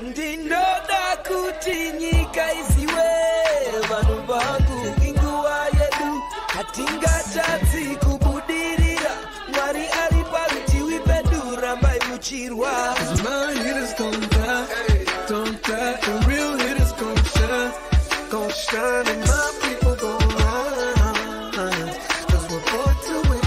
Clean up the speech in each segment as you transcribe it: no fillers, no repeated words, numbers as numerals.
Ndinoda kuti nyika isiwe vanhu vangu inguva yedu hatingatadzi kubudirira Mwari ari parutivi pedu rambai muchirwa My hitters gon' die, don't die The real hitters gon' shine And my people gon' rise Cause we're born to win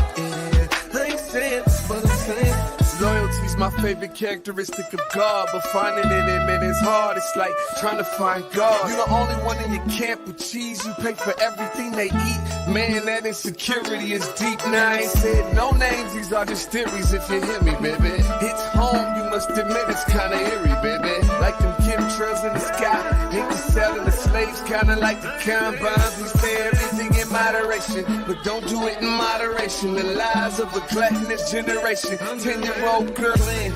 I ain't saying but I'm saying Loyalty's my favorite characteristic of God, but finding it in him is hard. It's like trying to find God. You're the only one in your camp with cheese. You pay for everything they eat. Man, that insecurity is deep. Now I ain't said no names. These are just theories. If you hear me, baby, it's home. You must admit it's kinda eerie, baby. Like them chemtrails in the sky. Ain't the selling the slaves, kinda like the combines. We say everything in moderation, but don't do it in moderation. The lies of a gluttonous generation. 10-year-old girl in.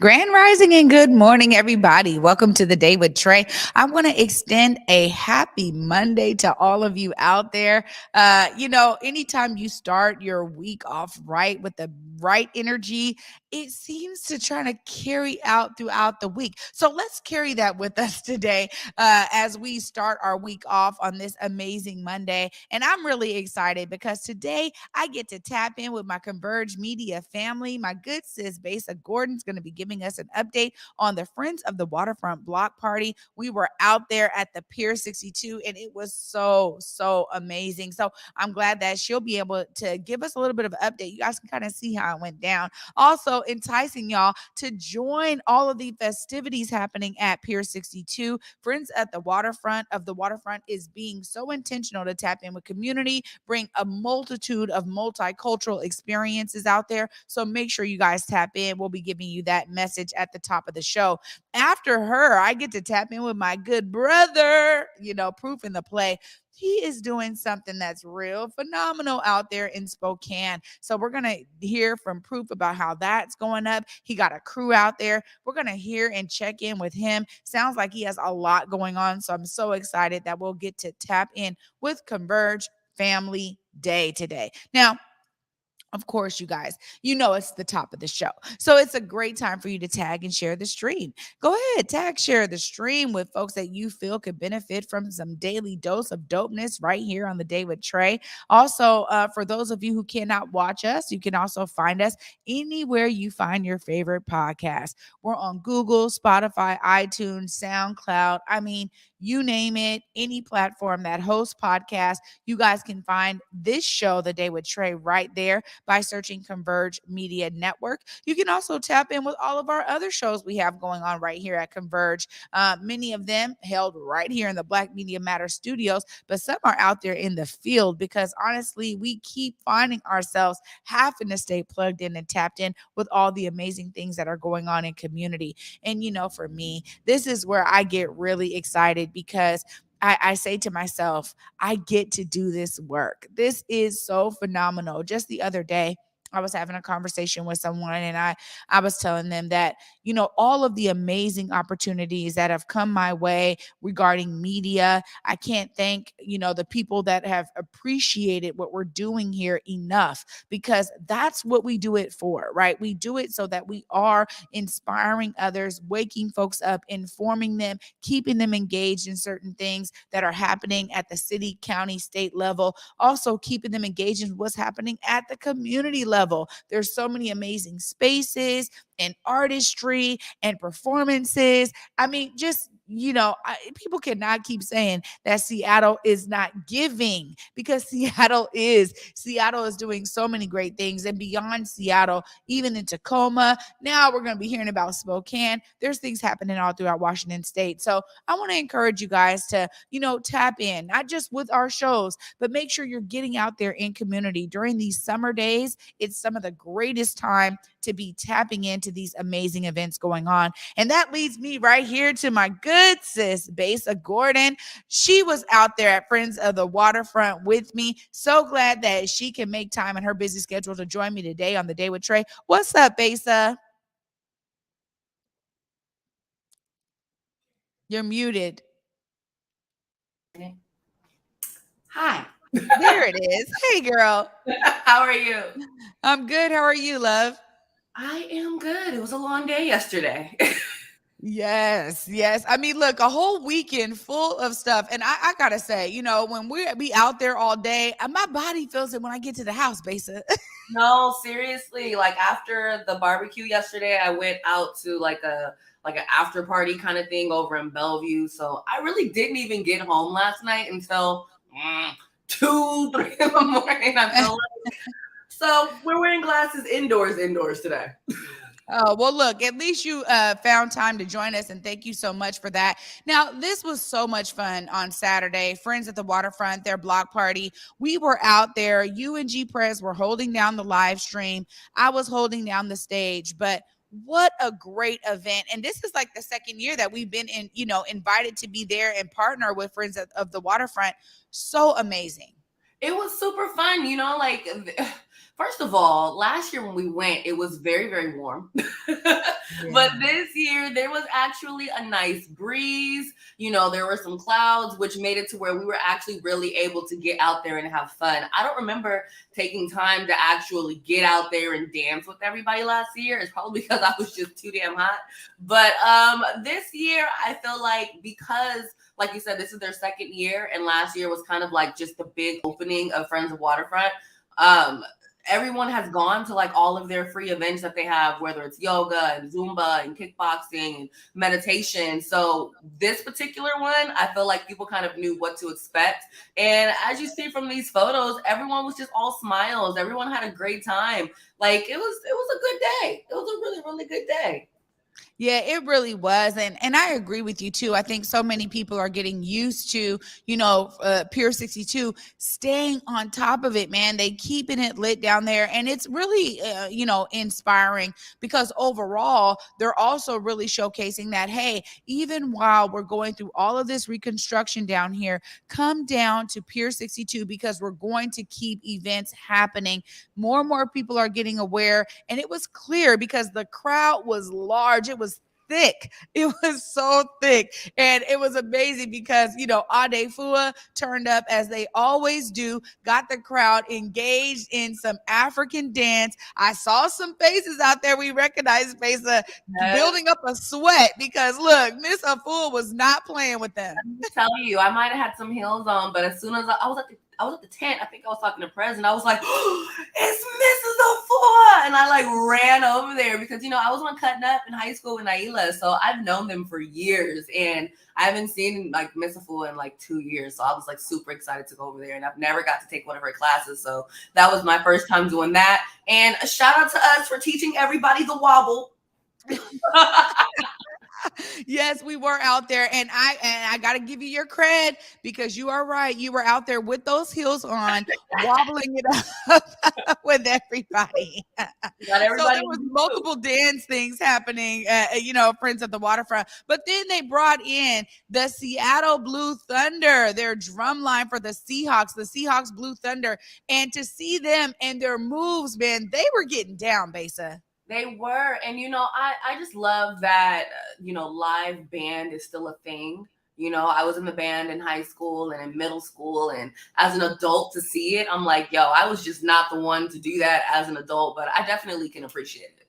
Grand Rising and good morning, everybody. Welcome to the Day with Trae. I want to extend a happy Monday to all of you out there. Anytime you start your week off right with the right energy, it seems to try to carry out throughout the week. So let's carry that with us today as we start our week off on this amazing Monday. And I'm really excited because today I get to tap in with my Converge Media family. My good sis, Besa Gordon, is going to be giving us an update on the Friends of the Waterfront block party. We were out there at the Pier 62 and it was so amazing. So I'm glad that she'll be able to give us a little bit of an update. You guys can kind of see how it went down. Also enticing y'all to join all of the festivities happening at Pier 62. Friends at the Waterfront is being so intentional to tap in with community, bring a multitude of multicultural experiences out there. So make sure you guys tap in. We'll be giving you that message at the top of the show. After her, I get to tap in with my good brother, Proof in the Play. He is doing something that's real phenomenal out there in Spokane. So we're going to hear from Proof about how that's going up. He got a crew out there. We're going to hear and check in with him. Sounds like he has a lot going on. So I'm so excited that we'll get to tap in with Converge Family Day today. Now, of course, you guys, it's the top of the show. So it's a great time for you to tag and share the stream. Go ahead, tag, share the stream with folks that you feel could benefit from some daily dose of dopeness right here on the Day with Trae. Also, for those of you who cannot watch us, you can also find us anywhere you find your favorite podcast. We're on Google, Spotify, iTunes, SoundCloud. I mean, you name it, any platform that hosts podcasts, you guys can find this show, The Day with Trae, right there by searching Converge Media Network. You can also tap in with all of our other shows we have going on right here at Converge. Many of them held right here in the Black Media Matter studios, but some are out there in the field because honestly, we keep finding ourselves having to stay plugged in and tapped in with all the amazing things that are going on in community. And for me, this is where I get really excited because I say to myself, I get to do this work. This is so phenomenal. Just the other day, I was having a conversation with someone and I was telling them that, all of the amazing opportunities that have come my way regarding media, I can't thank, the people that have appreciated what we're doing here enough because that's what we do it for, right? We do it so that we are inspiring others, waking folks up, informing them, keeping them engaged in certain things that are happening at the city, county, state level, also keeping them engaged in what's happening at the community level. There's so many amazing spaces and artistry and performances. I mean, just people cannot keep saying that Seattle is not giving because Seattle is doing so many great things. And beyond Seattle, even in Tacoma, now we're going to be hearing about Spokane. There's things happening all throughout Washington State. So I want to encourage you guys to, tap in, not just with our shows, but make sure you're getting out there in community during these summer days. It's some of the greatest time to be tapping into these amazing events going on. And that leads me right here to my good sis, Besa Gordon. She was out there at Friends of the Waterfront with me. So glad that she can make time in her busy schedule to join me today on the Day with Trae. What's up, Besa? You're muted. Hi. There it is. Hey, girl. How are you? I'm good. How are you, love? I am good. It was a long day yesterday. Yes, yes. I mean, look, a whole weekend full of stuff. And I gotta say, when we be out there all day, my body feels it when I get to the house, Besa. No, seriously. Like after the barbecue yesterday, I went out to like an after party kind of thing over in Bellevue. So I really didn't even get home last night until 2, 3 in the morning. I feel like. So we're wearing glasses indoors today. Oh, well, look, at least you found time to join us, and thank you so much for that. Now, this was so much fun on Saturday. Friends at the Waterfront, their block party. We were out there. You and G Press were holding down the live stream. I was holding down the stage, but what a great event. And this is like the second year that we've been invited to be there and partner with Friends of the Waterfront. So amazing. It was super fun, like first of all, last year when we went, it was very, very warm. But Yeah. this year there was actually a nice breeze. There were some clouds, which made it to where we were actually really able to get out there and have fun. I don't remember taking time to actually get out there and dance with everybody last year. It's probably because I was just too damn hot. But this year I feel like, because like you said, this is their second year, and last year was kind of like just the big opening of Friends of Waterfront. Everyone has gone to like all of their free events that they have, whether it's yoga and Zumba and kickboxing and meditation. So this particular one, I feel like people kind of knew what to expect. And as you see from these photos, everyone was just all smiles. Everyone had a great time. Like it was a good day. It was a really, really good day. Yeah, it really was. And I agree with you too. I think so many people are getting used to, Pier 62 staying on top of it, man. They keeping it lit down there. And it's really, inspiring, because overall, they're also really showcasing that, hey, even while we're going through all of this reconstruction down here, come down to Pier 62, because we're going to keep events happening. More and more people are getting aware. And it was clear because the crowd was large. It was thick. It was so thick. And it was amazing because, Ade Fua turned up as they always do, got the crowd engaged in some African dance. I saw some faces out there. We recognized faces building up a sweat because, look, Miss Afua was not playing with them. Tell you, I might have had some heels on, but as soon as I was at the tent, I think I was talking to Prez, and I was like, oh, it's Mrs. Afua. And I like ran over there because, I was on Cutting Up in high school with Naila. So I've known them for years, and I haven't seen like Miss Afua in like 2 years. So I was like super excited to go over there, and I've never got to take one of her classes. So that was my first time doing that. And a shout out to us for teaching everybody the wobble. Yes, we were out there, and I got to give you your cred, because you are right. You were out there with those heels on, wobbling it up with everybody. Not So everybody. there was multiple dance things happening, Friends at the Waterfront. But then they brought in the Seattle Blue Thunder, their drum line for the Seahawks Blue Thunder, and to see them and their moves, man, they were getting down, Besa. They were. And, I just love that, live band is still a thing. I was in the band in high school and in middle school. And as an adult to see it, I'm like, yo, I was just not the one to do that as an adult, but I definitely can appreciate it.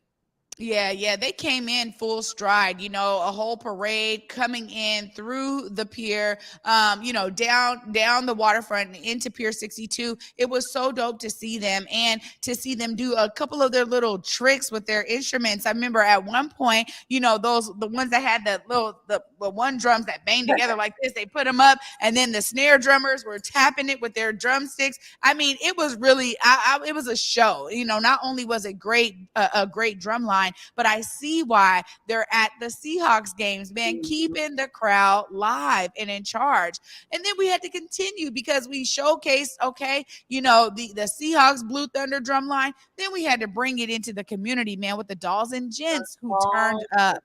Yeah, they came in full stride, a whole parade coming in through the pier, down the waterfront into Pier 62. It was so dope to see them, and to see them do a couple of their little tricks with their instruments. I remember at one point, the ones that had the one drums that banged together like this, they put them up, and then the snare drummers were tapping it with their drumsticks. I mean, it was really, it was a show. Not only was it a great drum line, but I see why they're at the Seahawks games, man, keeping the crowd live and in charge. And then we had to continue because we showcased, the Seahawks Blue Thunder drum line. Then we had to bring it into the community, man, with the Dolls and Gents who turned up.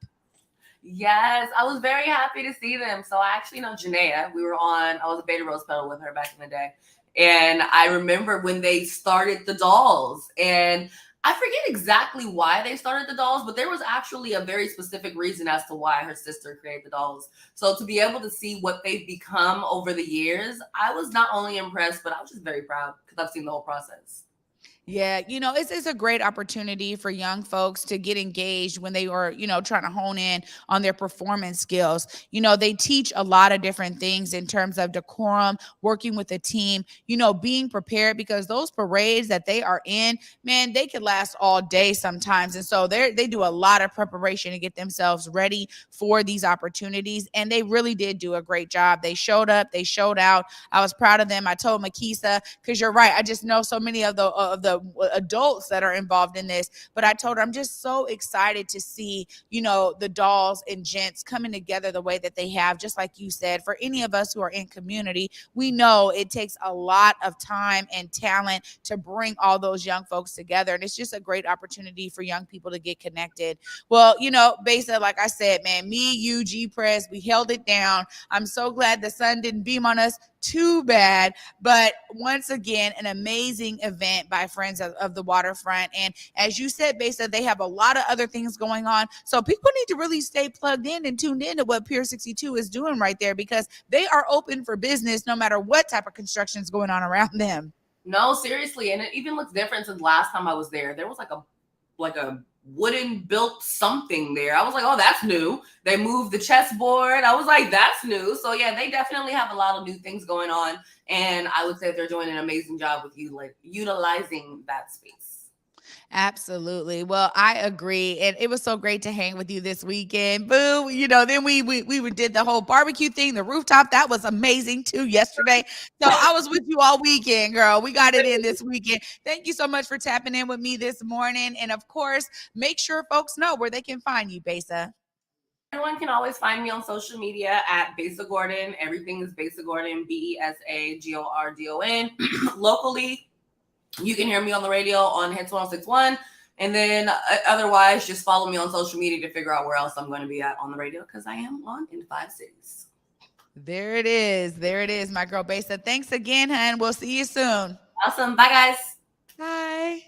Yes, I was very happy to see them. So I actually know Janaea. I was a Beta Rose pedal with her back in the day. And I remember when they started the Dolls, and I forget exactly why they started the Dolls, but there was actually a very specific reason as to why her sister created the Dolls. So to be able to see what they've become over the years, I was not only impressed, but I was just very proud because I've seen the whole process. Yeah, it's a great opportunity for young folks to get engaged when they are, trying to hone in on their performance skills. They teach a lot of different things in terms of decorum, working with a team, being prepared, because those parades that they are in, man, they could last all day sometimes. And so they do a lot of preparation to get themselves ready for these opportunities. And they really did do a great job. They showed up, they showed out. I was proud of them. I told Makisa, because you're right, I just know so many of the adults that are involved in this, but I told her I'm just so excited to see the dolls and gents coming together the way that they have. Just like you said, for any of us who are in community, we know it takes a lot of time and talent to bring all those young folks together, and it's just a great opportunity for young people to get connected. Well, Besa, like I said, man, me, you, G Press, we held it down. I'm so glad the sun didn't beam on us too bad. But once again, an amazing event by Friends of the Waterfront. And as you said, Besa, they have a lot of other things going on. So people need to really stay plugged in and tuned in to what Pier 62 is doing right there, because they are open for business no matter what type of construction is going on around them. No, seriously. And it even looks different since last time I was there. There was like a wooden built something there. I was like, oh, that's new. They moved the chessboard. I was like, that's new. So yeah, they definitely have a lot of new things going on. And I would say they're doing an amazing job with utilizing that space. Absolutely. Well, I agree. And it was so great to hang with you this weekend. Boo. Then we did the whole barbecue thing, the rooftop. That was amazing too yesterday. So I was with you all weekend, girl. We got it in this weekend. Thank you so much for tapping in with me this morning. And of course, make sure folks know where they can find you, Besa. Everyone can always find me on social media at Besa Gordon. Everything is Besa Gordon, BesaGordon. Locally, you can hear me on the radio on Hits 1061. And then otherwise, just follow me on social media to figure out where else I'm going to be at on the radio, because I am on in 5 cities. There it is. There it is, my girl Besa. Thanks again, hun. We'll see you soon. Awesome. Bye, guys. Bye.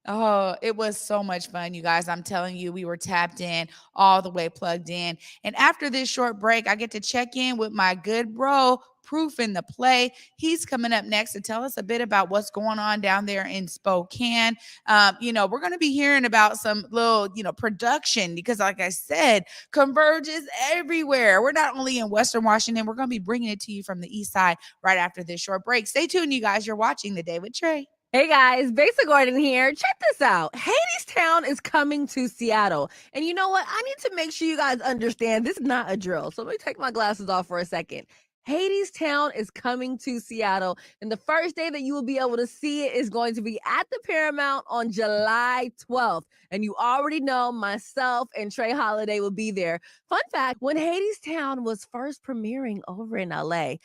Oh, it was so much fun, you guys. I'm telling you, we were tapped in, all the way plugged in. And after this short break, I get to check in with my good bro, Proof in the Play. He's coming up next to tell us a bit about what's going on down there in Spokane. We're going to be hearing about some little, production, because like I said, Converge is everywhere. We're not only in Western Washington, we're going to be bringing it to you from the east side right after this short break. Stay tuned, you guys. You're watching The Day with Trae. Hey guys, Besa Gordon here. Check this out. Hadestown is coming to Seattle. And you know what? I need to make sure you guys understand this is not a drill. So let me take my glasses off for a second. Hadestown is coming to Seattle, and the first day that you will be able to see it is going to be at the Paramount on July 12th. And you already know myself and Trae Holiday will be there. Fun fact, when Hadestown was first premiering over in LA,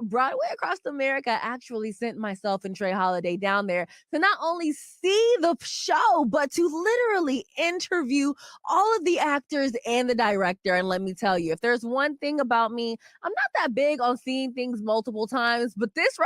Broadway Across America actually sent myself and Trae Holiday down there to not only see the show, but to literally interview all of the actors and the director. And let me tell you, if there's one thing about me, I'm not that big on seeing things multiple times, but this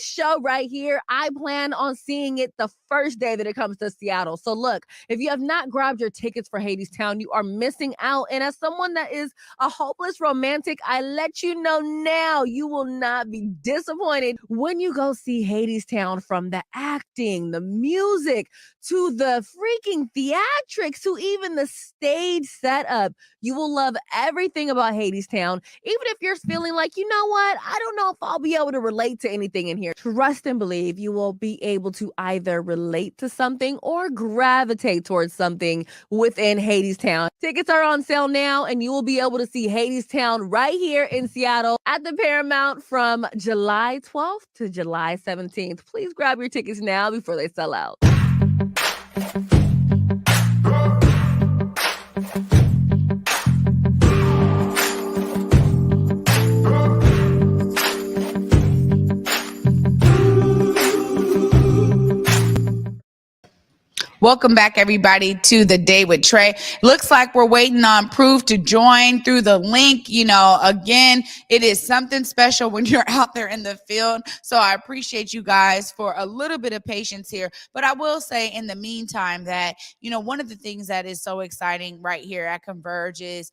show right here, I plan on seeing it the first day that it comes to Seattle. So look, if you have not grabbed your tickets for Hadestown, you are missing out. And as someone that is a hopeless romantic, I let you know now, you will not be disappointed when you go see Hadestown. From the acting, the music, to the freaking theatrics, to even the stage setup. You will love everything about Hadestown. Even if you're feeling like, you know what, I don't know if I'll be able to relate to anything in here. Trust and believe you will be able to either relate to something or gravitate towards something within Hadestown. Tickets are on sale now, and you will be able to see Hadestown right here in Seattle at the Paramount from July 12th to July 17th. Please grab your tickets now before they sell out. Welcome back, everybody, to The Day with Trae. Looks like we're waiting on Proof to join through the link. Again, it is something special when you're out there in the field. So I appreciate you guys for a little bit of patience here. But I will say in the meantime that, one of the things that is so exciting right here at Converge is,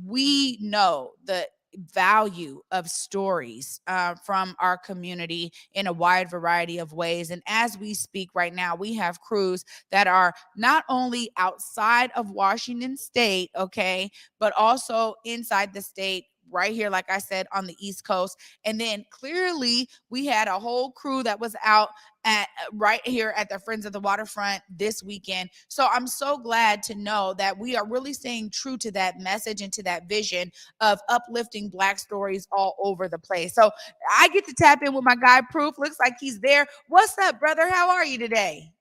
we know that value of stories from our community in a wide variety of ways. And as we speak right now, we have crews that are not only outside of Washington State, okay, but also inside the state. Right here, like I said, on the East Coast. And then clearly, we had a whole crew that was out at right here at the Friends of the Waterfront this weekend. So I'm so glad to know that we are really staying true to that message and to that vision of uplifting Black stories all over the place. So I get to tap in with my guy Proof. Looks like he's there. What's up, brother? How are you today?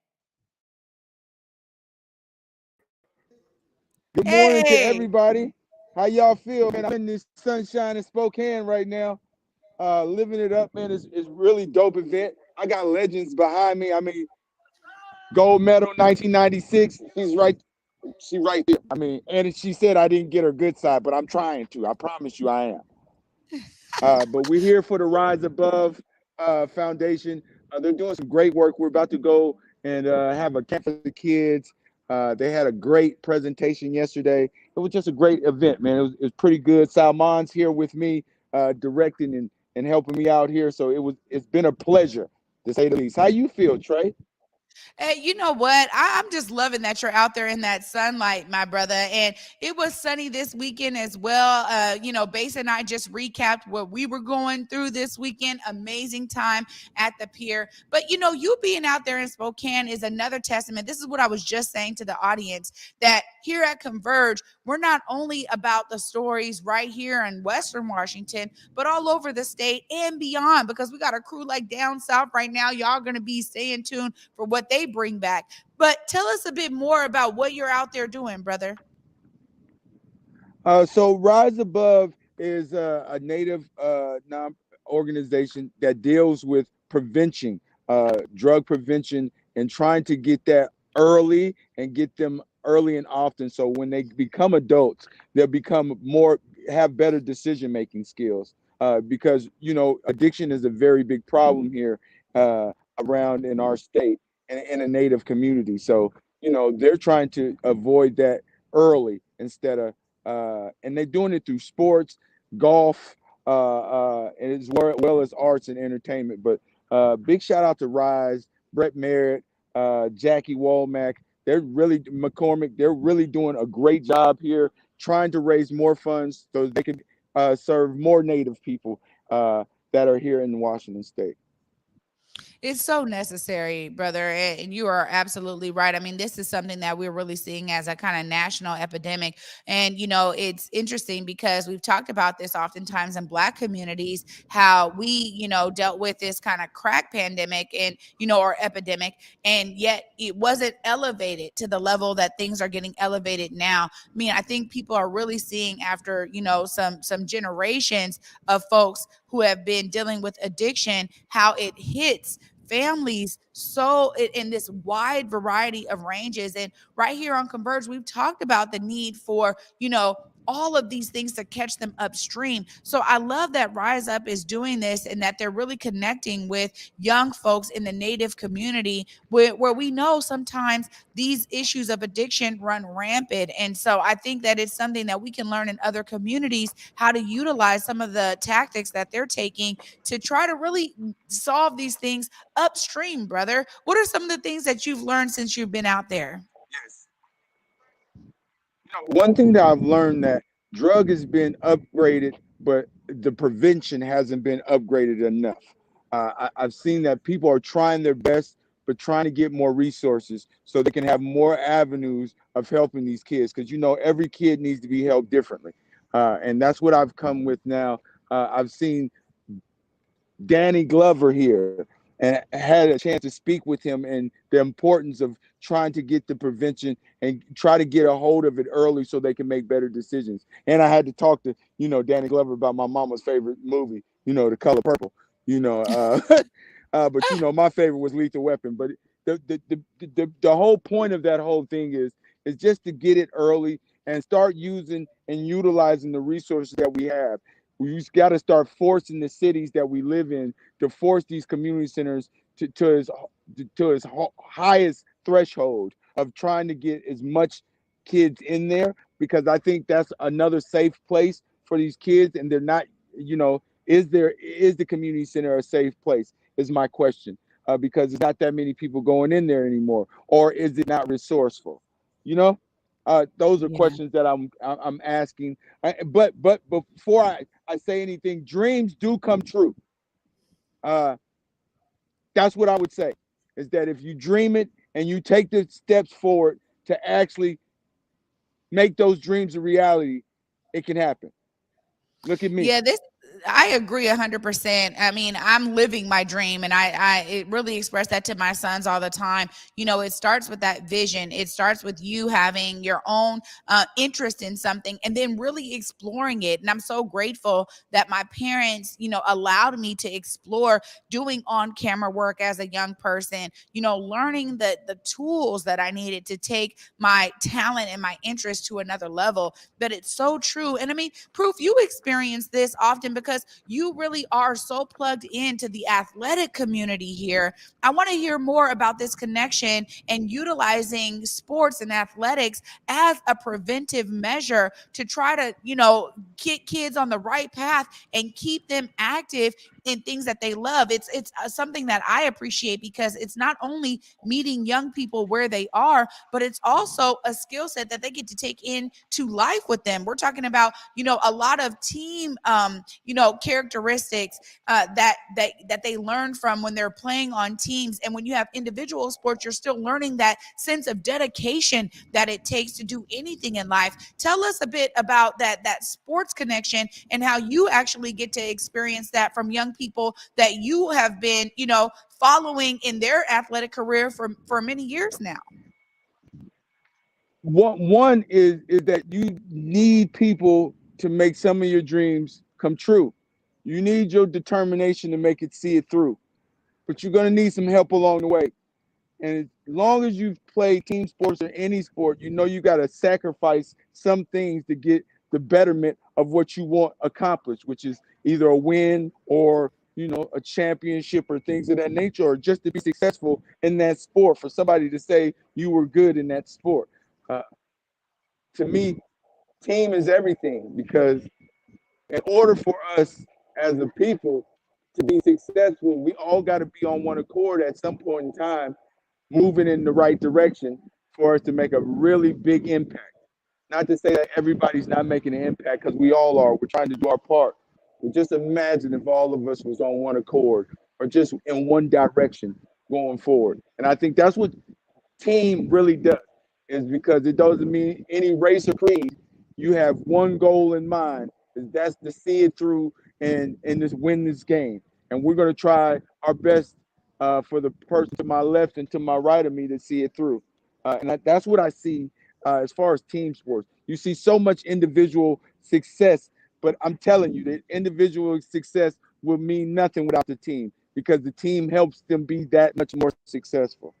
Good morning to Hey. everybody. How y'all feel, man? I'm in this sunshine in Spokane right now, living it up, man. It's really dope event. I got legends behind me. I mean, gold medal 1996. She right there. I mean, and she said I didn't get her good side, but I'm trying to. I promise you, I am. But we're here for the Rise Above Foundation. They're doing some great work. We're about to go and have a camp for the kids. They had a great presentation yesterday. It was just a great event, man. It was pretty good. Salman's here with me, directing and helping me out here. So it's been a pleasure to say the least. How you feel, Trae? Hey, you know what? I'm just loving that you're out there in that sunlight, my brother. And it was sunny this weekend as well. Base and I just recapped what we were going through this weekend. Amazing time at the pier. But you being out there in Spokane is another testament. This is what I was just saying to the audience, that here at Converge, we're not only about the stories right here in Western Washington, but all over the state and beyond, because we got a crew like down south right now. Y'all going to be staying tuned for what they bring back. But tell us a bit more about what you're out there doing, brother. So Rise Above is a native non organization that deals with prevention, drug prevention, and trying to get that early and get them early and often. So when they become adults, they'll become have better decision making skills. Because addiction is a very big problem here around in our state and in a native community. So they're trying to avoid that early instead of and they're doing it through sports, golf, as well as arts and entertainment. But big shout out to Rise, Brett Merritt, Jackie Womack. McCormick. They're really doing a great job here, trying to raise more funds so they can serve more Native people that are here in Washington State. It's so necessary, brother. And you are absolutely right. I mean, this is something that we're really seeing as a kind of national epidemic. And, it's interesting because we've talked about this oftentimes in Black communities, how we, dealt with this kind of crack pandemic and, or epidemic. And yet it wasn't elevated to the level that things are getting elevated now. I mean, I think people are really seeing after, some generations of folks who have been dealing with addiction, how it hits families so in this wide variety of ranges. And right here on Converge, we've talked about the need for, all of these things to catch them upstream. So I love that Rise Up is doing this and that they're really connecting with young folks in the Native community where we know sometimes these issues of addiction run rampant. And so I think that it's something that we can learn in other communities how to utilize some of the tactics that they're taking to try to really solve these things upstream, brother. What are some of the things that you've learned since you've been out there? Yes. One thing that I've learned that drug has been upgraded, but the prevention hasn't been upgraded enough. I've seen that people are trying their best, but trying to get more resources so they can have more avenues of helping these kids. Because every kid needs to be helped differently, and that's what I've come with now. I've seen Danny Glover here and had a chance to speak with him and the importance of trying to get the prevention and try to get a hold of it early so they can make better decisions. And I had to talk to, Danny Glover about my mama's favorite movie, The Color Purple, but my favorite was Lethal Weapon. But the whole point of that whole thing is just to get it early and start using and utilizing the resources that we have. We just got to start forcing the cities that we live in to force these community centers to its highest threshold of trying to get as much kids in there, because I think that's another safe place for these kids and they're not, is the community center a safe place? Is my question. Because there's not that many people going in there anymore, or is it not resourceful? You know, those are Yeah. questions that I'm asking. But before I say anything, dreams do come true. Uh, that's what I would say. Is that if you dream it and you take the steps forward to actually make those dreams a reality, it can happen. Look at me. Yeah, this I agree 100%. I mean, I'm living my dream and I it really express that to my sons all the time. You know, it starts with that vision. It starts with you having your own interest in something and then really exploring it. And I'm so grateful that my parents, allowed me to explore doing on-camera work as a young person, learning the tools that I needed to take my talent and my interest to another level. But it's so true. And I mean, Proof, you experience this often because you really are so plugged into the athletic community here. I want to hear more about this connection and utilizing sports and athletics as a preventive measure to try to, get kids on the right path and keep them active in things that they love. It's something that I appreciate because it's not only meeting young people where they are, but it's also a skill set that they get to take into life with them. We're talking about, a lot of team, characteristics that they learn from when they're playing on teams. And when you have individual sports, you're still learning that sense of dedication that it takes to do anything in life. Tell us a bit about that sports connection and how you actually get to experience that from young people that you have been, following in their athletic career for many years now. One is that you need people to make some of your dreams come true. You need your determination to make it see it through. But you're gonna need some help along the way. And as long as you've played team sports or any sport, you got to sacrifice some things to get the betterment of what you want accomplished, which is either a win or a championship or things of that nature, or just to be successful in that sport. For somebody to say you were good in that sport, uh, to me, team is everything. Because in order for us as a people to be successful, we all got to be on one accord at some point in time, moving in the right direction for us to make a really big impact. Not to say that everybody's not making an impact, because we all are. We're trying to do our part. But just imagine if all of us was on one accord or just in one direction going forward. And I think that's what team really does, is because it doesn't mean any race or creed. You have one goal in mind, is that's to see it through and just win this game. And we're going to try our best for the person to my left and to my right of me to see it through. That's what I see as far as team sports. You see so much individual success, but I'm telling you that individual success will mean nothing without the team, because the team helps them be that much more successful.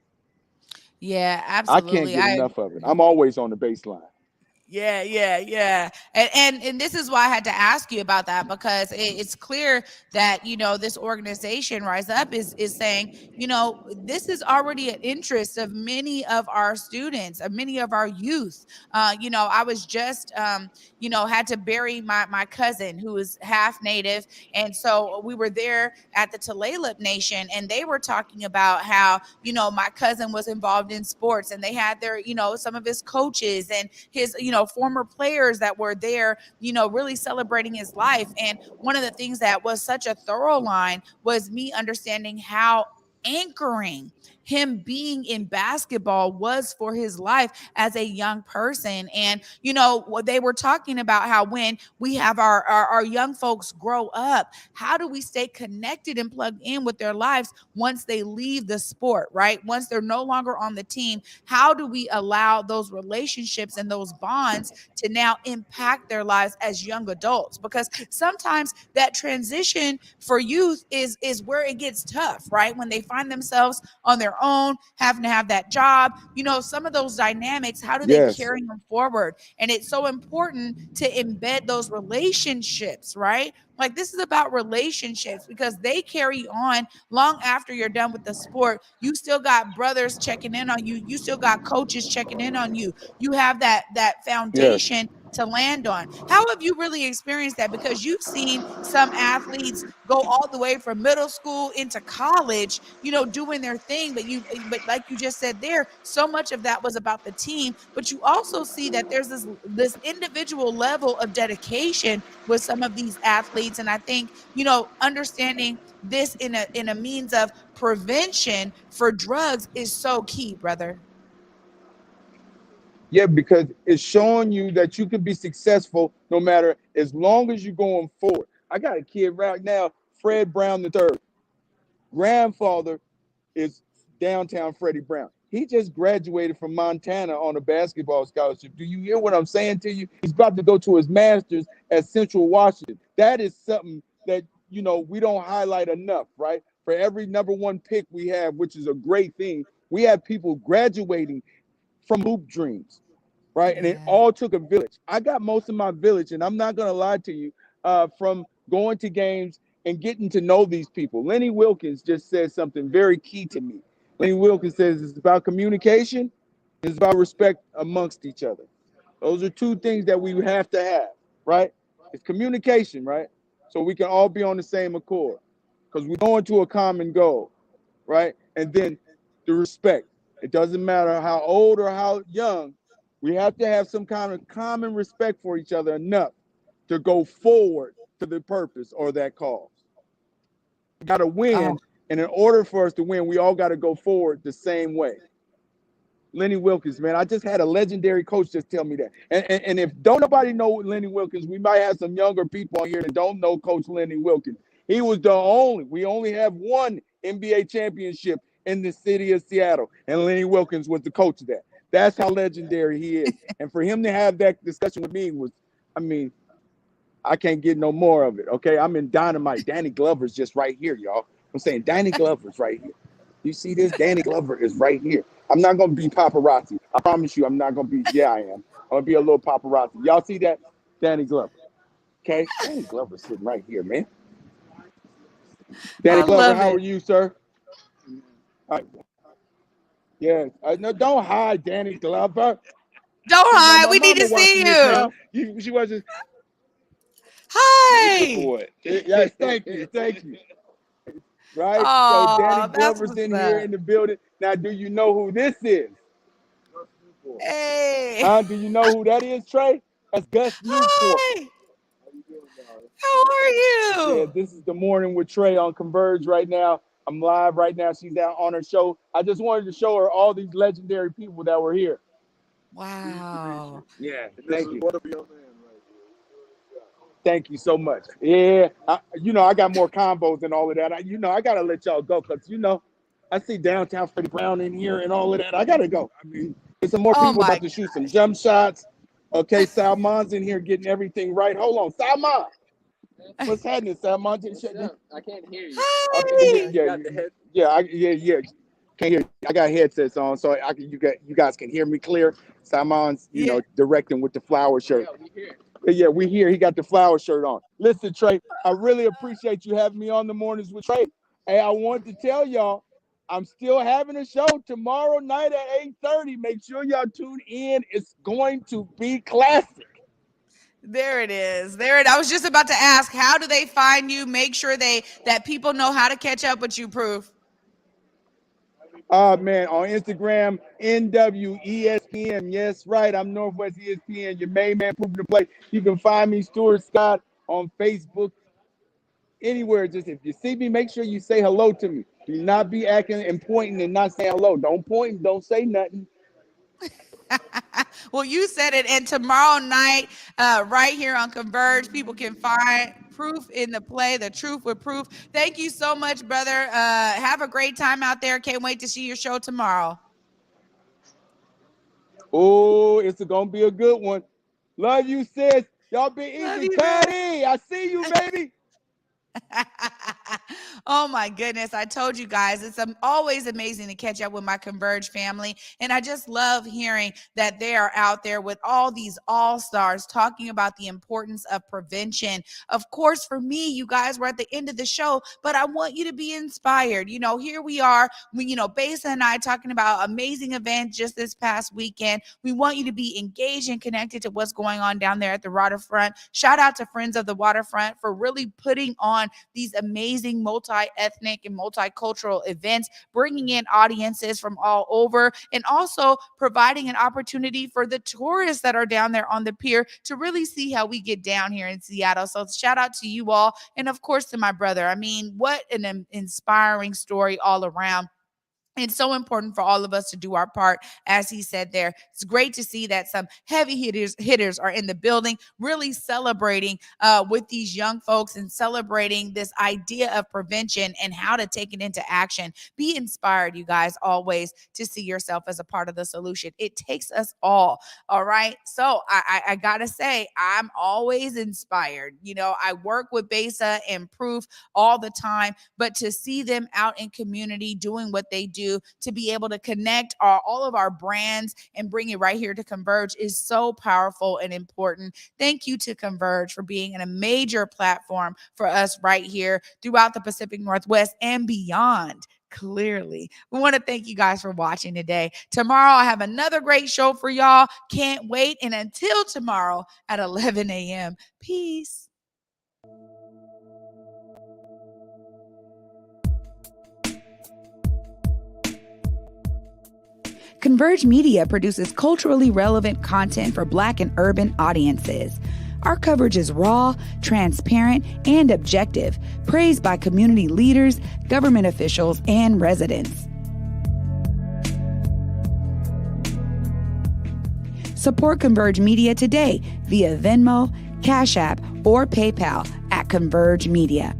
Yeah, I can't absolutely. get enough of it. I'm always on the baseline. Yeah, yeah, yeah. And this is why I had to ask you about that, because it's clear that, this organization Rise Up is saying, this is already an interest of many of our students, of many of our youth. I was just had to bury my cousin who is half native. And so we were there at the Tulalip Nation, and they were talking about how, my cousin was involved in sports, and they had their, some of his coaches and his, former players that were there, really celebrating his life. And one of the things that was such a thorough line was me understanding how anchoring him being in basketball was for his life as a young person. And what they were talking about, how when we have our young folks grow up, how do we stay connected and plugged in with their lives once they leave the sport, right? Once they're no longer on the team, how do we allow those relationships and those bonds to now impact their lives as young adults? Because sometimes that transition for youth is where it gets tough, right? When they find themselves on their own, having to have that job, some of those dynamics, how do they Yes. carry them forward? And it's so important to embed those relationships, right? Like, this is about relationships, because they carry on long after you're done with the sport. You still got brothers checking in on you. You still got coaches checking in on you. You have that Yes. foundation to land on. How have you really experienced that? Because you've seen some athletes go all the way from middle school into college, doing their thing. But like you just said there, so much of that was about the team. But you also see that there's this individual level of dedication with some of these athletes. And I think, understanding this in a means of prevention for drugs is so key, brother. Yeah, because it's showing you that you can be successful no matter, as long as you're going forward. I got a kid right now, Fred Brown III. Grandfather is downtown Freddie Brown. He just graduated from Montana on a basketball scholarship. Do you hear what I'm saying to you? He's about to go to his master's at Central Washington. That is something that, we don't highlight enough, right? For every number one pick we have, which is a great thing, we have people graduating from hoop dreams, right? And it all took a village. I got most of my village, and I'm not going to lie to you, from going to games and getting to know these people. Lenny Wilkins just said something very key to me. Lenny Wilkins says it's about communication, it's about respect amongst each other. Those are two things that we have to have, right? It's communication, right? So we can all be on the same accord because we're going to a common goal, right? And then the respect. It doesn't matter how old or how young, we have to have some kind of common respect for each other enough to go forward to the purpose or that cause. We got to win, and in order for us to win, we all got to go forward the same way. Lenny Wilkins, man, I just had a legendary coach just tell me that. And if don't nobody know Lenny Wilkins, we might have some younger people here that don't know Coach Lenny Wilkins. He was we only have one NBA championship in the city of Seattle, and Lenny Wilkins was the coach of that. That's how legendary he is. And for him to have that discussion with me I can't get no more of it, okay? I'm in dynamite. Danny Glover's just right here, y'all. I'm saying Danny Glover's right here. You see this? Danny Glover is right here. I'm not going to be paparazzi. I promise you I'm not going to be. Yeah, I am. I'm going to be a little paparazzi. Y'all see that? Danny Glover. Okay? Danny Glover's sitting right here, man. Danny Glover, how are you, sir? Yeah. No, don't hide, Danny Glover. Don't hide. We need to see you. She wasn't. Hi. Yes, thank you. Thank you. Right? Oh, so Danny Glover's in here in the building. Now, do you know who this is? Hey. Do you know who that is, Trae? That's Gus Newport. Hi. How are you? Yeah, this is the morning with Trae on Converge right now. I'm live right now. She's out on her show. I just wanted to show her all these legendary people that were here. Wow. Yeah, thank you. Thank you so much. Yeah, I got more combos and all of that. I got to let y'all go because, I see downtown Freddie Brown in here and all of that. I got to go. There's some more people about to shoot some jump shots. Okay, Salmon's in here getting everything right. Hold on, Salmon. What's happening, Salmon? I can't hear you. Hi. Yeah. Can't hear. I got headsets on, so you guys can hear me clear. Salmon's, directing with the flower shirt. Yeah, we here. He got the flower shirt on. Listen, Trae, I really appreciate you having me on the mornings with Trae. Hey, I wanted to tell y'all, I'm still having a show tomorrow night at 8:30. Make sure y'all tune in. It's going to be classic. There it is. I was just about to ask, how do they find you? Make sure that people know how to catch up with you, Proof. Man, on Instagram, NWESPN. Yes, right. I'm Northwest ESPN, your main man, Proof to Play. You can find me, Stuart Scott, on Facebook, anywhere. Just if you see me, make sure you say hello to me. Do not be acting and pointing and not saying hello. Don't point and don't say nothing. Well, you said it. And tomorrow night, right here on Converge, people can find Proof in the play, The Truth with Proof. Thank you so much, brother. Have a great time out there. Can't wait to see your show tomorrow. Oh, it's going to be a good one. Love you, sis. Y'all be easy. Teddy, I see you, baby. Oh my goodness. I told you guys, it's always amazing to catch up with my Converge family. And I just love hearing that they are out there with all these all-stars talking about the importance of prevention. Of course, for me, you guys, we're at the end of the show, but I want you to be inspired. Here we are, Besa and I talking about amazing events just this past weekend. We want you to be engaged and connected to what's going on down there at the waterfront. Shout out to Friends of the Waterfront for really putting on these amazing multi-ethnic and multicultural events, bringing in audiences from all over, and also providing an opportunity for the tourists that are down there on the pier to really see how we get down here in Seattle. So shout out to you all. And of course to my brother. I mean, what an inspiring story all around. It's so important for all of us to do our part, as he said there. It's great to see that some heavy hitters are in the building, really celebrating with these young folks and celebrating this idea of prevention and how to take it into action. Be inspired, you guys, always to see yourself as a part of the solution. It takes us all right? So I got to say, I'm always inspired. I work with Besa and Proof all the time, but to see them out in community doing what they do, to be able to connect all of our brands and bring it right here to Converge is so powerful and important. Thank you to Converge for being a major platform for us right here throughout the Pacific Northwest and beyond. Clearly, we want to thank you guys for watching today. Tomorrow, I have another great show for y'all. Can't wait. And until tomorrow at 11 a.m., peace. Converge Media produces culturally relevant content for Black and urban audiences. Our coverage is raw, transparent, and objective, praised by community leaders, government officials, and residents. Support Converge Media today via Venmo, Cash App, or PayPal at Converge Media.